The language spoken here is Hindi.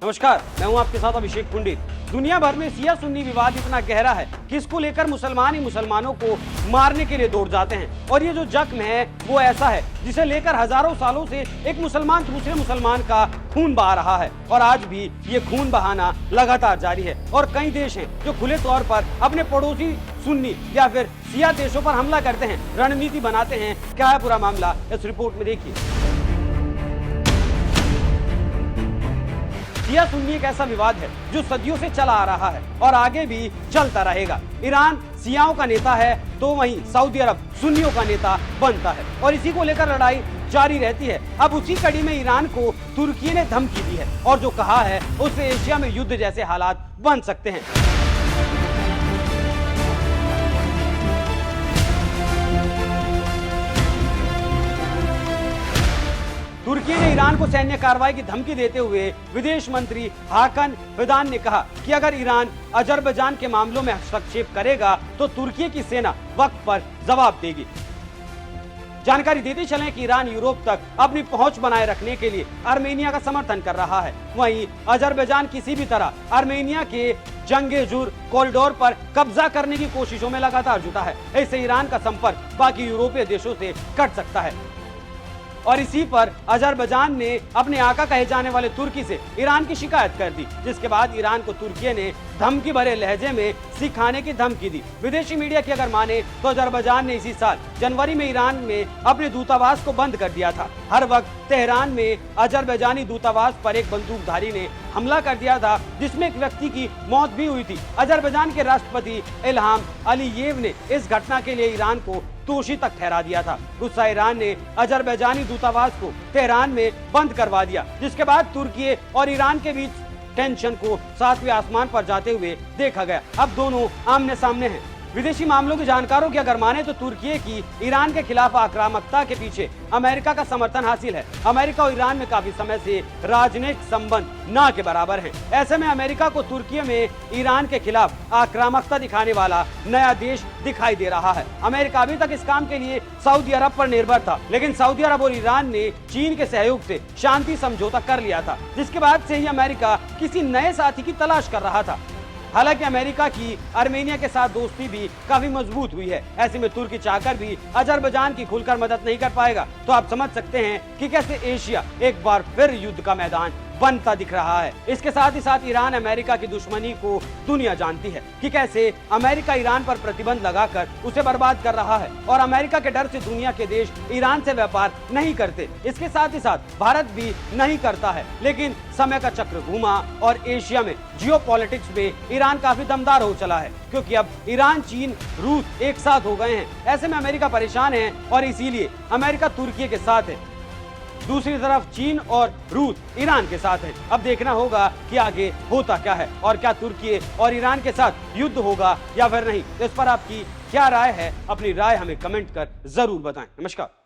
नमस्कार, मैं हूं आपके साथ अभिषेक पंडित। दुनिया भर में शिया सुन्नी विवाद इतना गहरा है कि इसको लेकर मुसलमान ही मुसलमानों को मारने के लिए दौड़ जाते हैं। और ये जो जख्म है वो ऐसा है जिसे लेकर हजारों सालों से एक मुसलमान दूसरे मुसलमान का खून बहा रहा है और आज भी ये खून बहाना लगातार जारी है। और कई देश हैं जो खुले तौर पर अपने पड़ोसी सुन्नी या फिर शिया देशों पर हमला करते हैं, रणनीति बनाते हैं। क्या है पूरा मामला, इस रिपोर्ट में देखिए। शिया सुन्नी एक ऐसा विवाद है जो सदियों से चला आ रहा है और आगे भी चलता रहेगा। ईरान शियाओं का नेता है तो वहीं सऊदी अरब सुन्नियों का नेता बनता है और इसी को लेकर लड़ाई जारी रहती है। अब उसी कड़ी में ईरान को तुर्की ने धमकी दी है और जो कहा है उससे एशिया में युद्ध जैसे हालात बन सकते हैं। तुर्की ने ईरान को सैन्य कार्रवाई की धमकी देते हुए विदेश मंत्री हाकन फिदान ने कहा कि अगर ईरान अजरबैजान के मामलों में हस्तक्षेप करेगा तो तुर्की की सेना वक्त पर जवाब देगी। जानकारी देते चलें कि ईरान यूरोप तक अपनी पहुंच बनाए रखने के लिए आर्मेनिया का समर्थन कर रहा है। वहीं अजरबैजान किसी भी तरह आर्मेनिया के जंगेजुर कॉरिडोर पर कब्जा करने की कोशिशों में लगातार जुटा है। इससे ईरान का संपर्क बाकी यूरोपीय देशों से कट सकता है और इसी पर अजरबैजान ने अपने आका कहे जाने वाले तुर्की से ईरान की शिकायत कर दी, जिसके बाद ईरान को तुर्की ने धमकी भरे लहजे में सिखाने की धमकी दी। विदेशी मीडिया की अगर माने तो अजरबैजान ने इसी साल जनवरी में ईरान में अपने दूतावास को बंद कर दिया था। हर वक्त तेहरान में अजरबैजानी दूतावास पर एक बंदूकधारी ने हमला कर दिया था जिसमें एक व्यक्ति की मौत भी हुई थी। अजरबैजान के राष्ट्रपति इल्हाम अलीयेव ने इस घटना के लिए ईरान को दोषी तक ठहरा दिया था। गुस्सा ईरान ने अजरबैजानी दूतावास को तेहरान में बंद करवा दिया, जिसके बाद तुर्की और ईरान के बीच टेंशन को 7वें आसमान पर जाते हुए देखा गया। अब दोनों आमने सामने हैं। विदेशी मामलों के जानकारों की अगर माने तो तुर्की की ईरान के खिलाफ आक्रामकता के पीछे अमेरिका का समर्थन हासिल है। अमेरिका और ईरान में काफी समय से राजनीतिक संबंध ना के बराबर हैं। ऐसे में अमेरिका को तुर्की में ईरान के खिलाफ आक्रामकता दिखाने वाला नया देश दिखाई दे रहा है। अमेरिका अभी तक इस काम के लिए सऊदी अरब पर निर्भर था, लेकिन सऊदी अरब और ईरान ने चीन के सहयोग से शांति समझौता कर लिया था, जिसके बाद से ही अमेरिका किसी नए साथी की तलाश कर रहा था। हालांकि अमेरिका की आर्मेनिया के साथ दोस्ती भी काफी मजबूत हुई है। ऐसे में तुर्की चाहकर भी अजरबैजान की खुलकर मदद नहीं कर पाएगा। तो आप समझ सकते हैं कि कैसे एशिया एक बार फिर युद्ध का मैदान बनता दिख रहा है। इसके साथ ही साथ ईरान अमेरिका की दुश्मनी को दुनिया जानती है कि कैसे अमेरिका ईरान पर प्रतिबंध लगाकर उसे बर्बाद कर रहा है और अमेरिका के डर से दुनिया के देश ईरान से व्यापार नहीं करते। इसके साथ ही साथ भारत भी नहीं करता है, लेकिन समय का चक्र घूमा और एशिया में जियोपॉलिटिक्स में ईरान काफी दमदार हो चला है, क्योंकि अब ईरान, चीन, रूस एक साथ हो गए हैं। ऐसे में अमेरिका परेशान है और इसीलिए अमेरिका तुर्की के साथ है। दूसरी तरफ चीन और रूस ईरान के साथ है। अब देखना होगा कि आगे होता क्या है और क्या तुर्की और ईरान के साथ युद्ध होगा या फिर नहीं। इस पर आपकी क्या राय है? अपनी राय हमें कमेंट कर जरूर बताएं। नमस्कार।